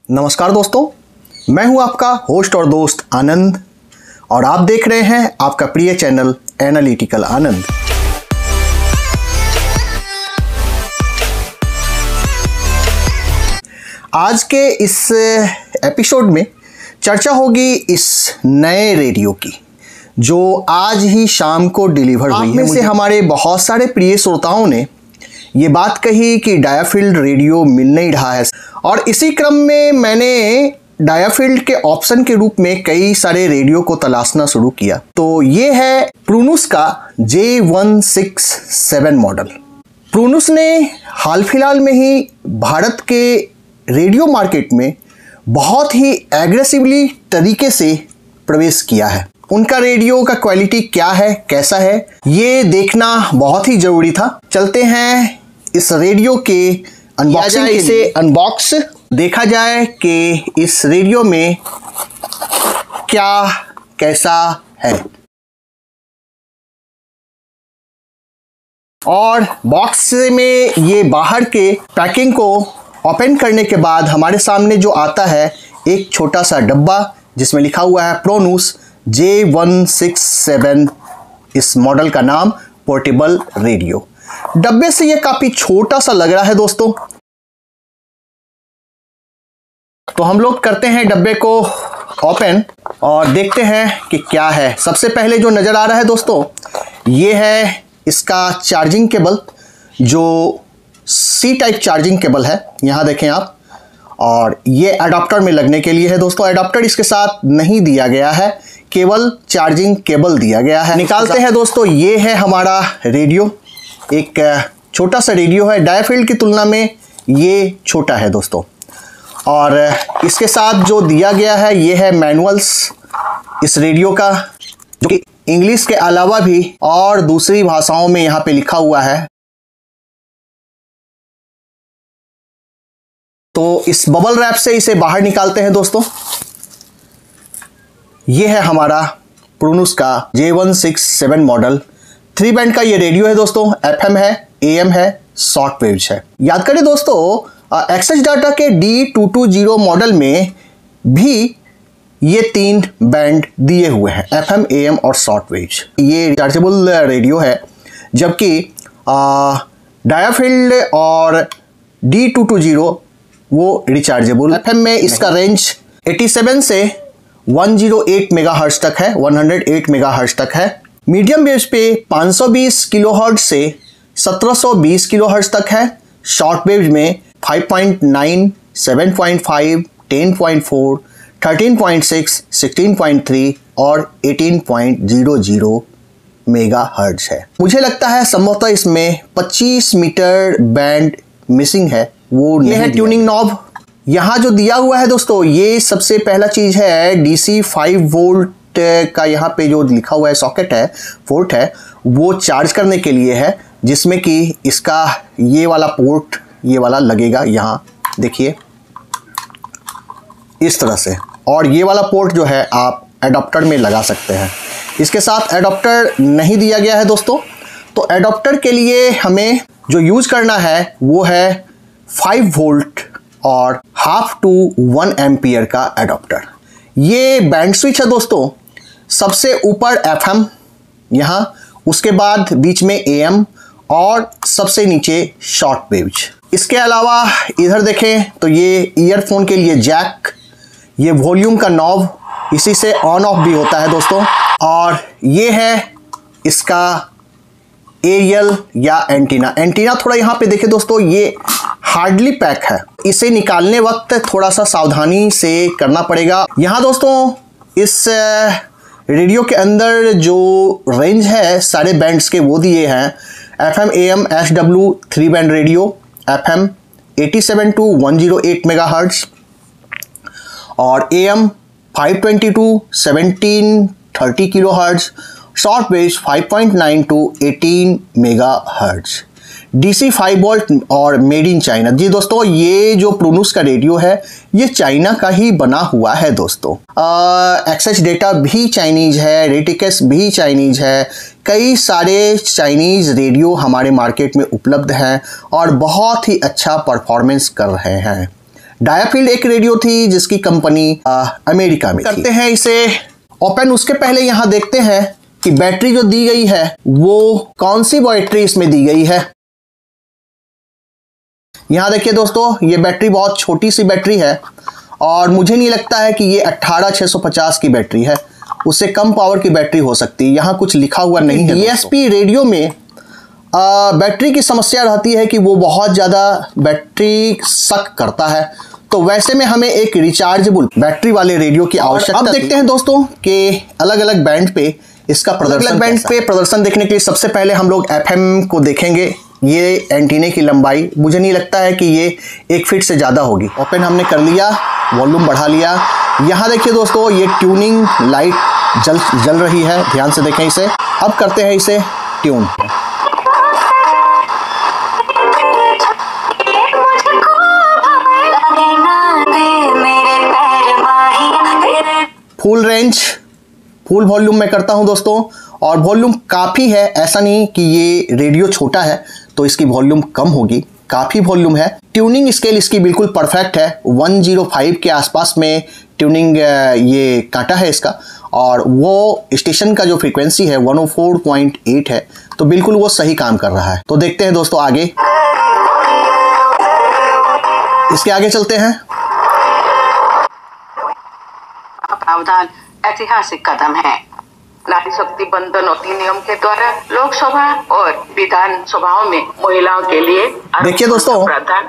नमस्कार दोस्तों, मैं हूं आपका होस्ट और दोस्त आनंद और आप देख रहे हैं आपका प्रिय चैनल एनालिटिकल आनंद। आज के इस एपिसोड में चर्चा होगी इस नए रेडियो की जो आज ही शाम को डिलीवर हुई है। से हमारे बहुत सारे प्रिय श्रोताओं ने ये बात कही कि डायाफील्ड रेडियो मिल नहीं रहा है और इसी क्रम में मैंने डायाफील्ड के ऑप्शन के रूप में कई सारे रेडियो को तलाशना शुरू किया। तो ये है प्रूनुस का J167 मॉडल। प्रूनुस ने हाल फिलहाल में ही भारत के रेडियो मार्केट में बहुत ही एग्रेसिवली तरीके से प्रवेश किया है। उनका रेडियो का क्वालिटी क्या है, कैसा है, ये देखना बहुत ही ज़रूरी था। चलते हैं इस रेडियो के अनबॉक्सिंग के लिए। अनबॉक्स देखा जाए कि इस रेडियो में क्या कैसा है। और बॉक्स में ये बाहर के पैकिंग को ओपन करने के बाद हमारे सामने जो आता है एक छोटा सा डब्बा जिसमें लिखा हुआ है प्रूनुस J167, इस मॉडल का नाम पोर्टेबल रेडियो। डब्बे से ये काफी छोटा सा लग रहा है दोस्तों। तो हम लोग करते हैं डब्बे को ओपन और देखते हैं कि क्या है। सबसे पहले जो नजर आ रहा है दोस्तों, ये है इसका चार्जिंग केबल जो सी टाइप चार्जिंग केबल है। यहां देखें आप, और ये अडॉप्टर में लगने के लिए है दोस्तों। अडॉप्टर इसके साथ नहीं दिया गया है, केवल चार्जिंग केबल दिया गया है। निकालते हैं दोस्तों, ये है हमारा रेडियो। एक छोटा सा रेडियो है, डायाफील्ड की तुलना में ये छोटा है दोस्तों। और इसके साथ जो दिया गया है ये है मैनुअल्स इस रेडियो का, जो कि इंग्लिश के अलावा भी और दूसरी भाषाओं में यहाँ पे लिखा हुआ है। तो इस बबल रैप से इसे बाहर निकालते हैं दोस्तों। ये है हमारा प्रूनुस का J167 मॉडल। 3 बैंड का ये रेडियो है दोस्तों। FM है, AM है, शॉर्ट वेव्स है। याद करें दोस्तों, एक्सेस डाटा के D220 मॉडल में भी ये 3 बैंड दिए हुए हैं, FM, AM और शॉर्ट वेव्स। ये रिचार्जेबल रेडियो है, जबकि डायाफील्ड और D220 वो रिचार्जेबल। FM में इसका रेंज 87 से 108 मेगाहर्ट्ज तक है, 108 मेगाहर्ट्ज तक है। मीडियम वेव्स पे 520 किलोहर्ट्ज से 1720 किलोहर्ट्ज तक है। शॉर्ट वेव्स में 5.9, 7.5, 10.4, 13.6, 16.3 और 18.00 मेगाहर्ट्ज है। मुझे लगता है संभवतः इसमें 25 मीटर बैंड मिसिंग है, वो नहीं है। ट्यूनिंग नॉब यहाँ जो दिया हुआ है दोस्तों, ये सबसे पहला चीज है DC 5 वोल्ट का यहाँ पे जो लिखा हुआ है सॉकेट है, पोर्ट है, वो चार्ज करने के लिए है, जिसमें कि इसका ये वाला पोर्ट ये वाला लगेगा। यहाँ देखिए इस तरह से, और ये वाला पोर्ट जो है आप एडाप्टर में लगा सकते हैं। इसके साथ एडाप्टर नहीं दिया गया है दोस्तों। तो एडाप्टर के लिए हमें जो यूज करना है वो है 5 वोल्ट और 1/2 to 1 एम्पियर का एडाप्टर। ये बैंड स्विच है दोस्तों। सबसे ऊपर FM यहाँ, उसके बाद बीच में AM और सबसे नीचे शॉर्ट वेव्स। इसके अलावा इधर देखें तो ये ईयरफोन के लिए जैक, ये वॉल्यूम का नॉब, इसी से ऑन ऑफ भी होता है दोस्तों। और ये है इसका एरियल या एंटीना। एंटीना थोड़ा यहाँ पे देखें दोस्तों, ये हार्डली पैक है, इसे निकालने वक्त थोड़ा सा सावधानी से करना पड़ेगा। यहाँ दोस्तों इस रेडियो के अंदर जो रेंज है सारे बैंड्स के वो दिए हैं। FM, AM, SW 3 band radio, FM 87 to 108 megahertz और AM 520 to 1730 kilohertz, short waves 5.9 to 18 megahertz. DC 5 volt और मेड इन चाइना। जी दोस्तों, ये जो प्रूनुस का रेडियो है ये चाइना का ही बना हुआ है दोस्तों। एक्सेस डेटा भी चाइनीज है, रेटिकस भी चाइनीज है। कई सारे चाइनीज रेडियो हमारे मार्केट में उपलब्ध हैं और बहुत ही अच्छा परफॉर्मेंस कर रहे हैं। डायाफील्ड एक रेडियो थी जिसकी कंपनी अमेरिका में करते हैं इसे ओपन। उसके पहले यहां देखते हैं कि बैटरी जो दी गई है वो कौन सी बैटरी इसमें दी गई है। यहां देखिए दोस्तों, ये बैटरी बहुत छोटी सी बैटरी है और मुझे नहीं लगता है कि ये 18650 की बैटरी है, उससे कम पावर की बैटरी हो सकती है। यहाँ कुछ लिखा हुआ नहीं है। डीएसपी रेडियो में बैटरी की समस्या रहती है कि वो बहुत ज़्यादा बैटरी सक करता है, तो वैसे में हमें एक रिचार्जेबल बैटरी वाले रेडियो की आवश्यकता। अब देखते हैं दोस्तों कि अलग अलग बैंड पे इसका प्रदर्शन देखने के लिए सबसे पहले हम लोग FM को देखेंगे। ये एंटीने की लंबाई मुझे नहीं लगता है कि ये 1 फीट से ज़्यादा होगी। ओपन हमने कर लिया, वॉल्यूम बढ़ा लिया। यहाँ देखिए दोस्तों, ये ट्यूनिंग लाइट जल रही है, ध्यान से देखें इसे। अब करते हैं इसे tune. Full range full volume में करता हूं दोस्तों, और वॉल्यूम काफ़ी है, ऐसा नहीं कि ये रेडियो छोटा है तो इसकी वॉल्यूम कम होगी, काफ़ी वॉल्यूम है। ट्यूनिंग स्केल इसकी बिल्कुल परफेक्ट है, 105 के आसपास में ट्यूनिंग ये काटा है इसका, और वो स्टेशन का जो फ्रीक्वेंसी है 104.8 है, तो बिल्कुल वो सही काम कर रहा है। तो देखते हैं दोस्तों आगे, इसके आगे चलते हैं। प्रावधान ऐतिहासिक कदम है। नारी शक्ति बंधन अधिनियम के द्वारा लोकसभा और विधानसभाओं में महिलाओं के लिए देखिए दोस्तों,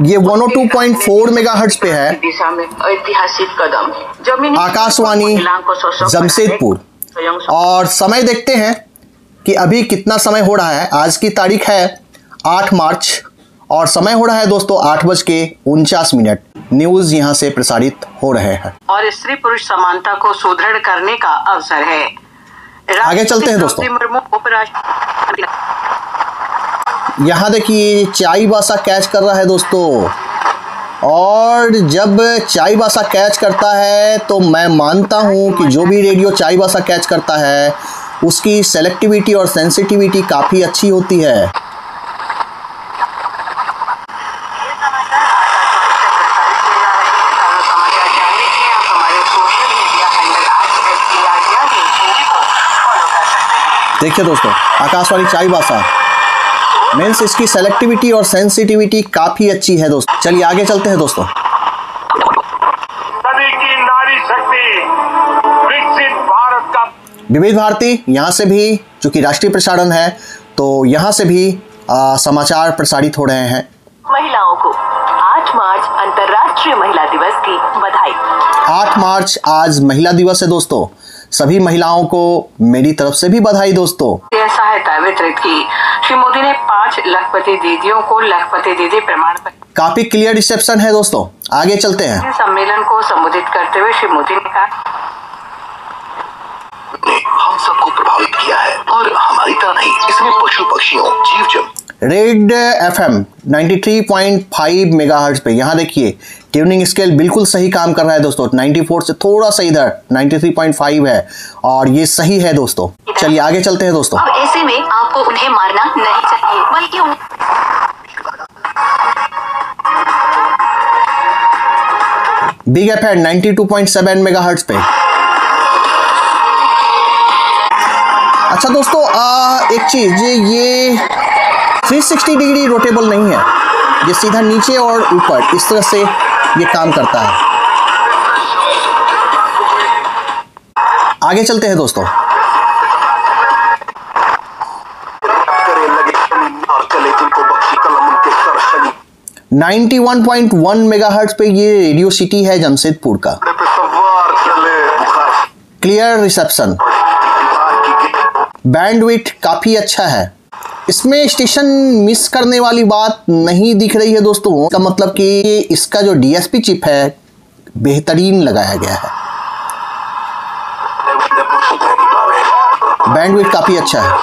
ये 102.4 मेगाहर्ट्ज पे है, दिशा में ऐतिहासिक कदम है। जमीनी आकाशवाणी जमशेदपुर। और समय देखते हैं कि अभी कितना समय हो रहा है। आज की तारीख है 8 मार्च और समय हो रहा है दोस्तों 8:49। न्यूज यहाँ से प्रसारित हो रहे हैं और स्त्री पुरुष समानता को सुदृढ़ करने का अवसर है। आगे चलते हैं दोस्तों। यहाँ देखिए चाईबासा कैच कर रहा है दोस्तों, और जब चाईबासा कैच करता है तो मैं मानता हूँ कि जो भी रेडियो चाईबासा कैच करता है उसकी सेलेक्टिविटी और सेंसिटिविटी काफ़ी अच्छी होती है। देखिए दोस्तों, आकाशवाणी चाईबासा मीन्स इसकी सेलेक्टिविटी और सेंसिटिविटी काफ़ी अच्छी है दोस्तों। चलिए आगे चलते हैं दोस्तों। सभी की नारी शक्ति, विकसित भारत का। विविध भारती, यहाँ से भी चूंकि राष्ट्रीय प्रसारण है तो यहाँ से भी समाचार प्रसारित हो रहे हैं। महिलाओं को 8 मार्च अंतर्राष्ट्रीय महिला दिवस की बधाई। 8 मार्च आज महिला दिवस है दोस्तों, सभी महिलाओं को मेरी तरफ से भी बधाई दोस्तों। यह सहायता वितरित की। श्री मोदी ने 5 लखपति दीदियों को लखपति दीदी प्रमाण पत्र। काफी क्लियर रिसेप्शन है दोस्तों। आगे चलते हैं। सम्मेलन को संबोधित करते हुए श्री मोदी ने कहा, हम सबको प्रभावित किया है और हमारी तरह नहीं, इसमें पशु पक्षियों जीव जंतु। रेड FM 93.5 मेगाहर्ट्ज पे यहाँ देखिए ट्यूनिंग स्केल बिल्कुल सही काम कर रहा है दोस्तों। 94 से थोड़ा सा इधर 93.5 है और ये सही है दोस्तों। चलिए आगे चलते हैं दोस्तों। अब ऐसे में आपको उन्हें मारना नहीं चाहिए, बल्कि बिग FM 92.7 मेगाहर्ट्ज पे। अच्छा दोस्तों, एक चीज, ये 360 डिग्री रोटेबल नहीं है, ये सीधा नीचे और ऊपर इस तरह से ये काम करता है। आगे चलते हैं दोस्तों। 91.1 मेगाहर्ट्ज पे ये रेडियो सिटी है जमशेदपुर का। क्लियर रिसेप्शन, बैंडविड्थ काफी अच्छा है। इसमें स्टेशन मिस करने वाली बात नहीं दिख रही है दोस्तों। इसका मतलब कि इसका जो DSP चिप है बेहतरीन लगाया गया है। बैंडविड्थ काफी अच्छा है।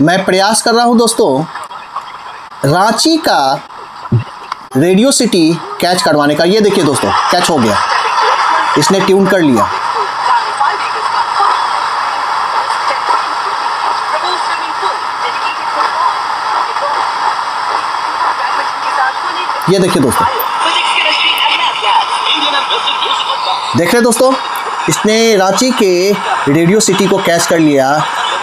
मैं प्रयास कर रहा हूं दोस्तों रांची का रेडियो सिटी कैच करवाने का। ये देखिए दोस्तों, कैच हो गया, इसने ट्यून कर लिया। ये देखिए दोस्तों, देख रहे दोस्तों, इसने रांची के रेडियो सिटी को कैच कर लिया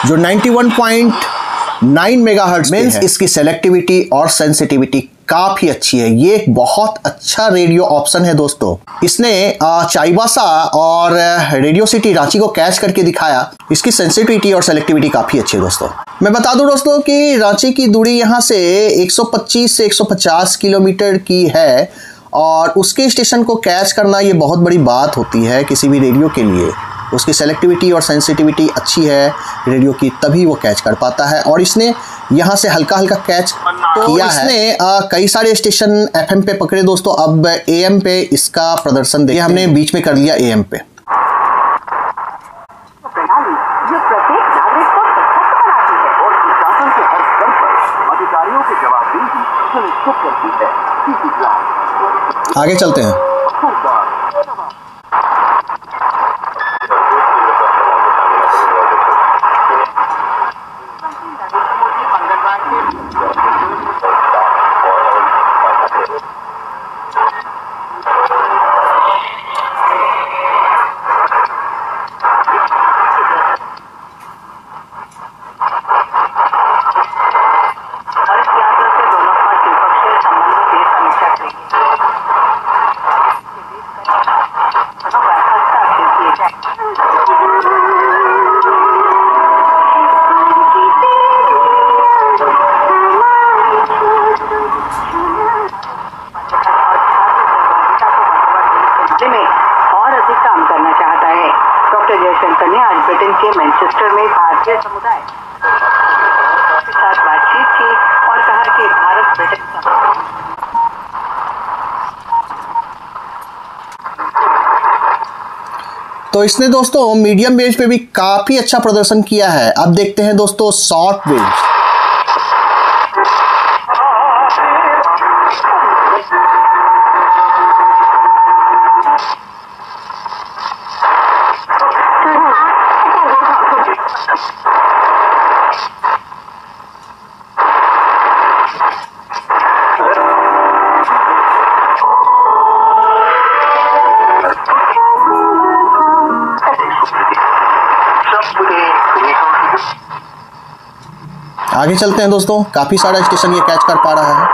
जो 91.9 मेगाहर्ट्ज पे है। इसकी सेलेक्टिविटी और सेंसिटिविटी काफी अच्छी है। ये एक बहुत अच्छा रेडियो ऑप्शन है दोस्तों। इसने चाईबासा और रेडियो सिटी रांची को कैच करके दिखाया। इसकी सेंसिटिविटी और सेलेक्टिविटी काफी अच्छी है दोस्तों। मैं बता दूं दोस्तों कि रांची की दूरी यहाँ से 125 से 150 किलोमीटर की है और उसके स्टेशन को कैच करना ये बहुत बड़ी बात होती है किसी भी रेडियो के लिए। उसकी सेलेक्टिविटी और सेंसिटिविटी अच्छी है रेडियो की, तभी वो कैच कर पाता है। और इसने यहाँ से हल्का हल्का कैच किया है। इसने कई सारे स्टेशन एफएम पे पकड़े दोस्तों। अब एएम पे इसका प्रदर्शन देखिए, हमने बीच में कर लिया एएम पे। आगे चलते हैं। डॉक्टर जयशंकर ने आज ब्रिटेन के मैनचेस्टर में भारतीय समुदाय के साथ बातचीत की और कहा कि भारत ब्रिटेन तो इसने दोस्तों मीडियम वेव पे भी काफी अच्छा प्रदर्शन किया है। अब देखते हैं दोस्तों शॉर्ट वेव। आगे चलते हैं दोस्तों, काफी सारा स्टेशन ये कैच कर पा रहा है।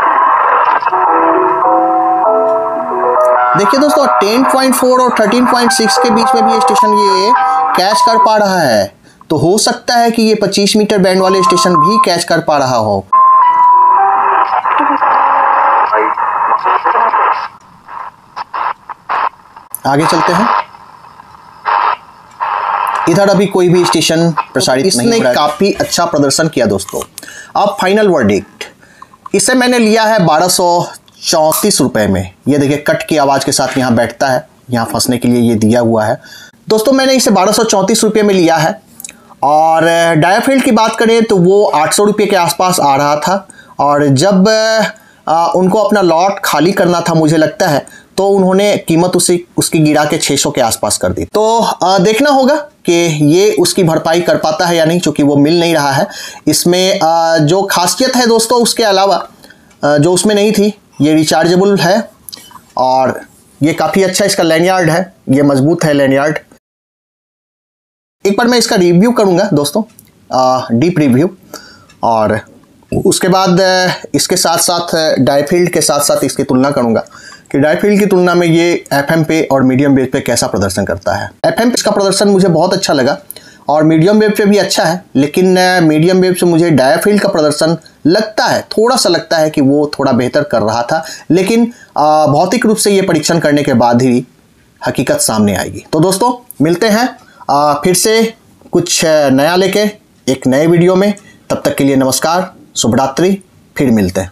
देखिए दोस्तों 10.4 और 13.6 के बीच में भी स्टेशन ये कैच कर पा रहा है। तो हो सकता है कि ये 25 मीटर बैंड वाले स्टेशन भी कैच कर पा रहा हो। आगे चलते हैं। इधर अभी कोई भी स्टेशन प्रसारित नहीं हो रहा है। इसने काफी अच्छा प्रदर्शन किया दोस्तों। अब फाइनल वर्डिक्ट, इसे मैंने लिया है 1234 रुपए में। ये देखिए कट की आवाज के साथ यहाँ बैठता है, यहाँ फंसने के लिए ये दिया हुआ है दोस्तों। मैंने इसे 1234 रुपये में लिया है। और डायाफील्ड की बात करें तो वो 800 रुपये के आसपास आ रहा था। और जब उनको अपना लॉट खाली करना था मुझे लगता है, तो उन्होंने कीमत उसकी गिरा के 600 के आसपास कर दी। तो देखना होगा कि ये उसकी भरपाई कर पाता है या नहीं, क्योंकि वो मिल नहीं रहा है। इसमें जो खासियत है दोस्तों उसके अलावा जो उसमें नहीं थी, ये रिचार्जेबल है और ये काफ़ी अच्छा इसका लैंडयार्ड है, ये मजबूत है लैंडयार्ड। एक बार मैं इसका रिव्यू करूँगा दोस्तों, डीप रिव्यू, और उसके बाद इसके साथ साथ डायफील्ड के साथ साथ इसकी तुलना करूँगा कि डायफील्ड की तुलना में ये एफएम पे और मीडियम वेव पे कैसा प्रदर्शन करता है। एफएम पे इसका प्रदर्शन मुझे बहुत अच्छा लगा और मीडियम वेव पे भी अच्छा है, लेकिन मीडियम वेव से मुझे डायफील्ड का प्रदर्शन लगता है, थोड़ा सा लगता है कि वो थोड़ा बेहतर कर रहा था। लेकिन भौतिक रूप से ये परीक्षण करने के बाद ही हकीकत सामने आएगी। तो दोस्तों मिलते हैं फिर से कुछ नया लेके एक नए वीडियो में। तब तक के लिए नमस्कार, शुभ रात्रि, फिर मिलते हैं।